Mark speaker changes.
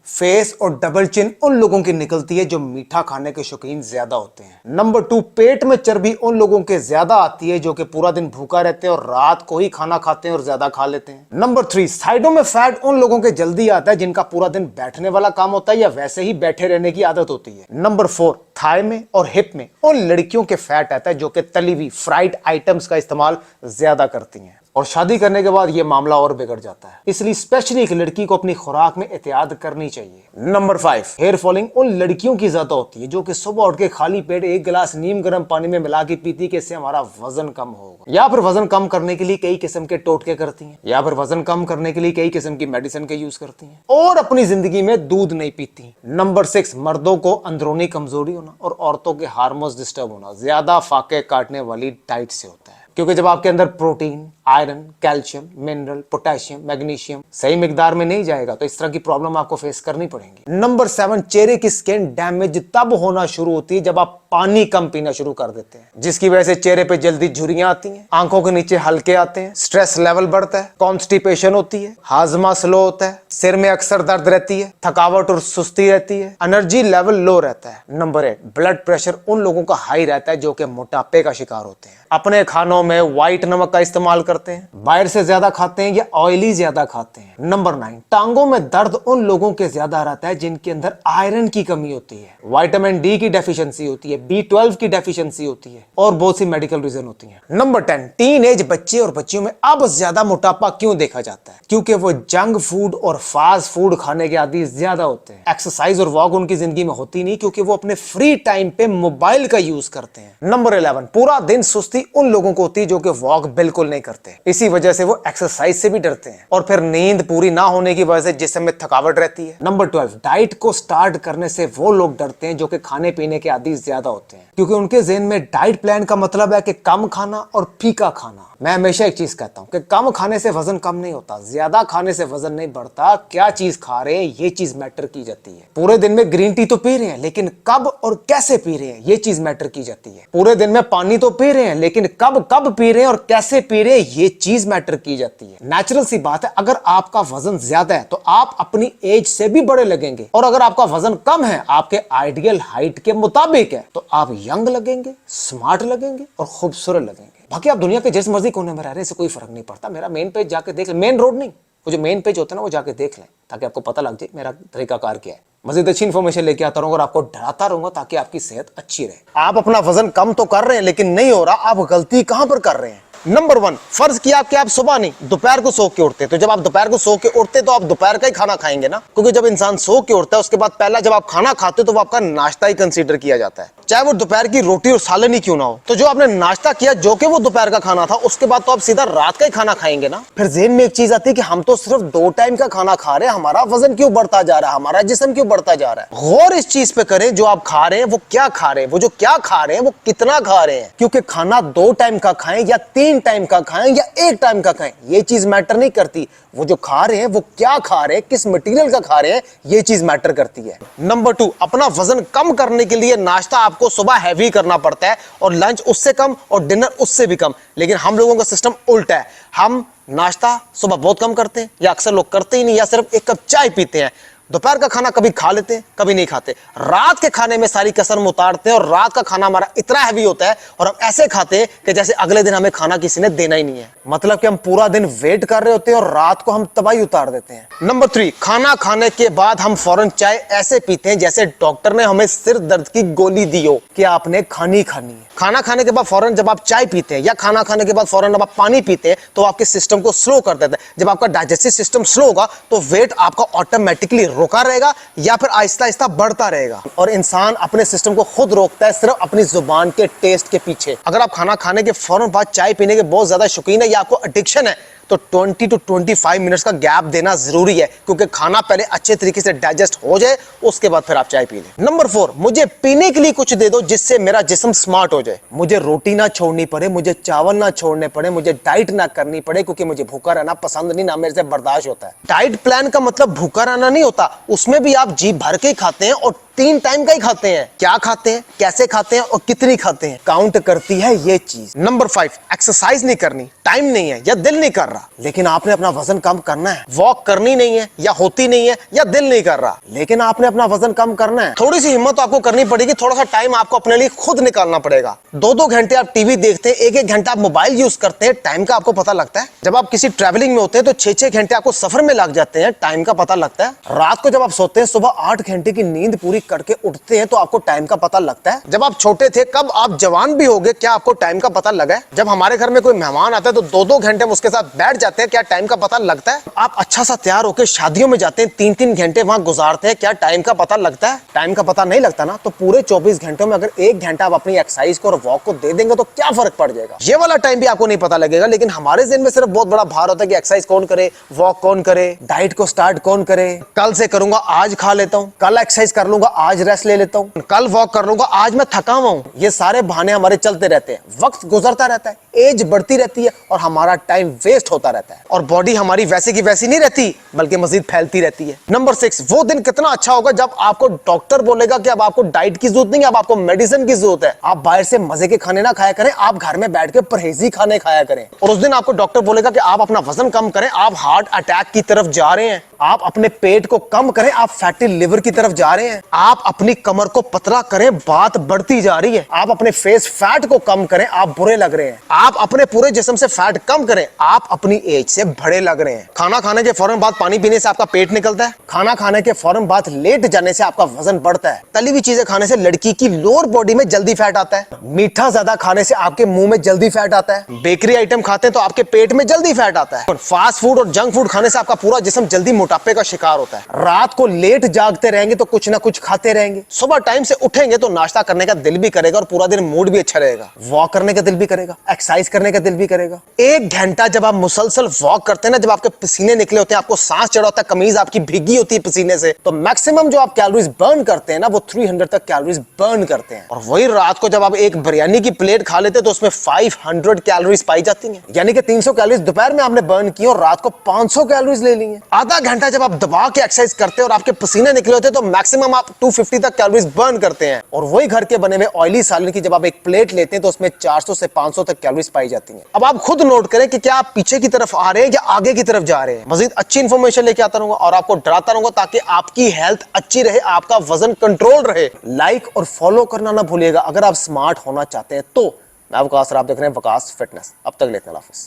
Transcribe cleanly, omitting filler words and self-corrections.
Speaker 1: Face और double chin उन लोगों की निकलती है जो मीठा खाने के शौकीन ज्यादा होते हैं। नंबर 2, पेट में चर्बी उन लोगों के ज्यादा आती है जो कि पूरा दिन भूखा रहते हैं और रात को ही खाना खाते हैं और ज्यादा खा लेते हैं। नंबर 3, साइडों में फैट उन लोगों के जल्दी आता है जिनका पूरा दिन बैठने वाला काम होता है या वैसे ही बैठे रहने की आदत होती है। नंबर 4, थाई में और हिप में उन लड़कियों के फैट आता है जो कि तली हुई फ्राइड आइटम्स का इस्तेमाल ज्यादा करती हैं और शादी करने के बाद यह मामला और बिगड़ जाता है। इसलिए स्पेशली एक लड़की को अपनी खुराक में एहतियात करनी चाहिए। नंबर 5, हेयर फॉलिंग उन लड़कियों की ज्यादा होती है जो कि सुबह उठ के खाली पेट एक गिलास नीम गर्म पानी में मिला के पीती कि इससे हमारा वजन कम होगा, या फिर वजन कम करने के लिए कई किस्म के टोटके करती हैं, या फिर वजन कम करने के लिए कई किस्म की मेडिसिन के यूज करती हैं और अपनी जिंदगी में दूध नहीं पीती। नंबर 6, मर्दों को अंदरूनी कमजोरी होना और औरतों के हार्मोन्स डिस्टर्ब होना ज्यादा फाके काटने वाली डाइट से होता है, क्योंकि जब आपके अंदर protein, iron, calcium, mineral, potassium, magnesium सही मिकदार में नहीं जाएगा तो इस तरह की प्रॉब्लम आपको फेस करनी पड़ेगी। नंबर 7, चेहरे की स्किन डैमेज तब होना शुरू होती है जब आप पानी कम पीना शुरू कर देते हैं, जिसकी वजह से चेहरे पे जल्दी झुर्रियां आती हैं, आंखों के नीचे हल्के आते हैं, स्ट्रेस लेवल बढ़ता है, कॉन्स्टिपेशन होती है, हाजमा स्लो होता है, सिर में अक्सर दर्द रहती है, थकावट और सुस्ती रहती है, एनर्जी लेवल लो रहता है। नंबर 8, ब्लड प्रेशर उन लोगों का हाई रहता है जो कि मोटापे का शिकार होते हैं, अपने खानों में व्हाइट नमक का इस्तेमाल करते हैं, बाहर से ज्यादा खाते हैं या ऑयली ज्यादा खाते हैं। नंबर 9, टांगों में दर्द उन लोगों के ज्यादा रहता है जिनके अंदर आयरन की कमी होती है, विटामिन डी की डेफिशिएंसी होती है, B12 की डेफिशिएंसी होती है और बहुत सी मेडिकल रीजन होती है। नंबर 10, टीन एज बच्चे और बच्चियों में अब ज्यादा मोटापा क्यों देखा जाता है? क्योंकि वो जंक फूड और फास्ट फूड खाने के आदी ज्यादा होते हैं। एक्सरसाइज और वॉक उनकी जिंदगी में होती नहीं क्योंकि वो अपने फ्री टाइम पे मोबाइल का यूज करते हैं। नंबर 11, पूरा दिन सुस्ती उन लोगों को होती है जो कि वॉक बिल्कुल नहीं करते, इसी वजह से वो एक्सरसाइज से भी डरते हैं और फिर नींद पूरी ना होने की वजह से जिस्म में थकावट रहती है। नंबर 12, डाइट को स्टार्ट करने से वो लोग डरते हैं जो कि खाने पीने के आदी ज्यादा होते हैं, क्योंकि उनके ज़हन में डाइट प्लान का मतलब है कि कम खाना और फीका खाना। मैं हमेशा एक चीज कहता हूं कि कम खाने से वजन कम नहीं होता, ज्यादा खाने से वजन नहीं बढ़ता। क्या चीज खा रहे हैं ये चीज मैटर की जाती है। पूरे दिन में ग्रीन टी तो पी रहे हैं लेकिन कब और कैसे पी रहे हैं ये चीज मैटर की जाती है। पूरे दिन में पानी तो पी रहे हैं लेकिन कब कब पी रहे हैं और कैसे पी रहे हैं ये चीज मैटर की जाती है। नेचुरल सी बात है, अगर आपका वजन ज्यादा है तो आप अपनी एज से भी बड़े लगेंगे और अगर आपका वजन कम है, आपके आइडियल हाइट के मुताबिक है, तो आप यंग लगेंगे, स्मार्ट लगेंगे और खूबसूरत लगेंगे। बाकी आप दुनिया के जिस मर्जी कोने में रह रहे हैं इससे कोई फर्क नहीं पड़ता। मेरा मेन पेज जाके देख लें, मेन रोड नहीं, वो जो मेन पेज होता है ना वो जाके देख लें ताकि आपको पता लग जाए मेरा तरीकाकार क्या है। मजीद अच्छी इन्फॉर्मेशन लेके आता रहूंगा और आपको डराता रहूंगा ताकि आपकी सेहत अच्छी रहे। आप अपना वजन कम तो कर रहे हैं लेकिन नहीं हो रहा, आप गलती कहां पर कर रहे हैं? नंबर 1, फर्ज किया कि आप सुबह नहीं दोपहर को सो के उठते, तो जब आप दोपहर को सो के उठते तो आप दोपहर का ही खाना खाएंगे ना, क्योंकि जब इंसान सो के उठता है उसके बाद पहला जब आप खाना खाते हो तो वो आपका नाश्ता ही कंसीडर किया जाता है, चाहे वो दोपहर की रोटी और सालन ही क्यों ना हो। तो जो आपने नाश्ता किया जो कि वो दोपहर का खाना था, उसके बाद तो आप सीधा रात का ही खाना खाएंगे ना। फिर ज़हन में एक चीज आती है कि हम तो सिर्फ 2 टाइम का खाना खा रहे हैं, हमारा वजन क्यों बढ़ता जा रहा है, हमारा जिस्म क्यों बढ़ता जा रहा है। गौर इस चीज पे करें जो आप खा रहे हैं वो क्या खा रहे हैं, वो जो क्या खा रहे हैं वो कितना खा रहे हैं, क्योंकि खाना 2 टाइम का खाएं या 3 टाइम का खाएं या 1 टाइम का खाएं ये चीज मैटर नहीं करती। वो जो खा रहे हैं वो क्या खा रहे हैं, किस मटेरियल का खा रहे हैं ये चीज मैटर करती है। नंबर 2, अपना वजन कम करने के लिए नाश्ता आपको सुबह हैवी करना पड़ता है और लंच उससे कम और डिनर उससे भी कम, लेकिन हम लोगों का सिस्टम उल्टा है। हम नाश्ता सुबह बहुत कम करते हैं या अक्सर लोग करते ही नहीं या सिर्फ 1 कप चाय पीते हैं। दोपहर का खाना कभी खा लेते हैं कभी नहीं खाते। रात के खाने में सारी कसर उतारते हैं और रात का खाना हमारा इतना हैवी होता है और हम ऐसे खाते हैं कि जैसे अगले दिन हमें खाना किसी ने देना ही नहीं है। मतलब कि हम पूरा दिन वेट कर रहे होते हैं और रात को हम तबाही उतार देते हैं। नंबर 3, खाना खाने के बाद हम फौरन चाय ऐसे पीते हैं जैसे डॉक्टर ने हमें सिर दर्द की गोली दी हो कि आपने खानी है। खाना खाने के बाद फौरन जब आप चाय पीते हैं या खाना खाने के बाद फौरन जब आप पानी पीते हैं तो आपके सिस्टम को स्लो कर देता है। जब आपका डाइजेस्टिव सिस्टम स्लो होगा तो वेट आपका ऑटोमेटिकली रुका रहेगा या फिर आहिस्ता आहिस्ता बढ़ता रहेगा और इंसान अपने सिस्टम को खुद रोकता है सिर्फ अपनी जुबान के टेस्ट के पीछे। अगर आप खाना खाने के फौरन बाद चाय पीने के बहुत ज्यादा शौकीन है या आपको एडिक्शन है तो 20 to 25 मिनट्स का गैप देना जरूरी है, क्योंकि खाना पहले अच्छे तरीके से डाइजेस्ट हो जाए उसके बाद फिर आप चाय पी लें। नंबर 4, मुझे पीने के लिए कुछ दे दो जिससे मेरा जिस्म स्मार्ट हो जाए। मुझे रोटी ना छोड़नी पड़े, मुझे चावल ना छोड़ने पड़े, मुझे डाइट ना करनी पड़े, क्योंकि मुझे भूखा रहना पसंद नहीं, ना मेरे से बर्दाश्त होता है। डाइट प्लान का मतलब भूखा रहना नहीं होता, उसमें भी आप जी भर के खाते हैं और
Speaker 2: 3 टाइम का ही खाते हैं। क्या खाते हैं, कैसे खाते हैं और कितनी खाते हैं, काउंट करती है ये चीज। नंबर 5, एक्सरसाइज नहीं करनी, टाइम नहीं है या दिल नहीं कर रहा, लेकिन आपने अपना वजन कम करना है। वॉक करनी नहीं है या होती नहीं है या दिल नहीं कर रहा, लेकिन आपने अपना वजन कम करना है। थोड़ी सी हिम्मत आपको करनी पड़ेगी, थोड़ा सा टाइम आपको अपने लिए खुद निकालना पड़ेगा। 2-2 घंटे आप टीवी देखते हैं, 1-1 घंटा आप मोबाइल यूज करते हैं, टाइम का आपको पता लगता है। जब आप किसी ट्रैवलिंग में होते हैं तो 6-6 घंटे आपको सफर में लग जाते हैं, टाइम का पता लगता है। रात को जब आप सोते हैं, सुबह 8 घंटे की नींद पूरी करके उठते हैं तो आपको टाइम का पता लगता है। जब आप छोटे थे, कब आप जवान भी हो गए, क्या आपको टाइम का पता लगा है? जब हमारे घर में कोई मेहमान आता है तो 2-2 घंटे हम उसके साथ बैठ जाते हैं, क्या टाइम का पता लगता है? आप अच्छा सा तैयार होकर शादियों में जाते हैं, 3-3 घंटे वहां गुजारते हैं, क्या टाइम का पता लगता है? टाइम का पता नहीं लगता ना। तो पूरे 24 घंटों में अगर 1 घंटा आप अपनी एक्सरसाइज को और वॉक को दे देंगे तो क्या फर्क पड़ जाएगा? ये वाला टाइम भी आपको नहीं पता लगेगा, लेकिन हमारे ज़हन में सिर्फ बहुत बड़ा भार होता है कि एक्सरसाइज कौन करे, वॉक कौन करे, डाइट को स्टार्ट कौन करे, कल से करूंगा, आज खा लेता हूं, कल एक्सरसाइज कर लूंगा, आज रेस्ट ले लेता हूं, कल वॉक कर लूंगा, आज मैं थका हुआ हूं। ये सारे बहाने हमारे चलते रहते हैं, वक्त गुजरता रहता है, एज बढ़ती रहती है और हमारा टाइम वेस्ट होता रहता है और बॉडी हमारी वैसे की वैसी नहीं रहती बल्कि मजीद फैलती रहती है। नंबर 6, वो दिन कितना अच्छा होगा जब आपको डॉक्टर बोलेगा कि अब आपको डाइट की जरूरत नहीं है, अब आपको मेडिसिन की जरूरत है। आप बाहर से मजे के खाने ना खाया करें, आप घर में बैठ के परहेजी खाने खाया करें। और उस दिन आपको डॉक्टर बोलेगा कि आप अपना वजन कम करें, आप हार्ट अटैक की तरफ जा रहे हैं, आप अपने पेट को कम करें, आप फैटी लिवर की तरफ जा रहे हैं, आप अपनी कमर को पतला करें, बात बढ़ती जा रही है, आप अपने फेस फैट को कम करें, आप बुरे लग रहे हैं, आप अपने पूरे जिस्म से फैट कम करें, आप अपनी एज से बड़े लग रहे हैं। खाना खाने के फौरन बाद पानी पीने से आपका पेट निकलता है, खाना खाने के फौरन बाद लेट जाने से आपका वजन बढ़ता है, तली हुई चीजें खाने से लड़की की लोअर बॉडी में जल्दी फैट आता है, मीठा ज्यादा खाने से आपके मुंह में जल्दी फैट आता है, बेकरी आइटम खाते हैं तो आपके पेट में जल्दी फैट आता है, फास्ट फूड और जंक फूड खाने से आपका पूरा जिस्म जल्दी मोटापे का शिकार होता है। रात को लेट जागते रहेंगे तो कुछ ना कुछ खाते रहेंगे, सुबह टाइम से उठेंगे तो नाश्ता करने का दिल भी करेगा और पूरा दिन मूड भी अच्छा रहेगा, वॉक करने का दिल भी करेगा, एक्सरसाइज करने का दिल भी करेगा। 1 घंटा जब आप मुसलसल वॉक करते हैं ना, जब आपके पसीने निकले होते हैं, आपको सांस चढ़ा होता है, कमीज आपकी भीगी होती है पसीने से, तो मैक्सिमम जो आप कैलोरीज बर्न करते हैं ना, वो 300 तक कैलोरीज बर्न करते हैं। और वही रात को जब आप एक बिरयानी की प्लेट खा लेते हैं तो उसमें 500 कैलोरीज पाई जाती हैं, यानी कि 300 कैलोरीज दोपहर में आपने बर्न की और रात को 500 कैलोरीज ले ली हैं। आधा घंटा जब आप दबा के एक्सरसाइज करते हैं और आपके पसीने निकले होते हैं तो मैक्सिमम आप 250 तक कैलोरीज बर्न करते हैं। और वही घर के बने हुए ऑयली सालन की जब आप एक प्लेट लेते हैं तो उसमें 400 से 500 तक कैलोरीज पाई जाती हैं। अब आप खुद नोट करें कि क्या आप पीछे की तरफ आ रहे हैं या आगे की तरफ जा रहे हैं। मजीद अच्छी इंफॉर्मेशन लेके आता रहूंगा और आपको डराता रहूंगा ताकि आपकी हेल्थ अच्छी रहे, आपका वजन कंट्रोल रहे। लाइक और फॉलो करना ना भूलिएगा अगर आप स्मार्ट होना चाहते हैं तो। मैं वकास और आप देख रहे हैं वकास फिटनेस। अब तक लेते हैं, अल्लाह हाफिज़।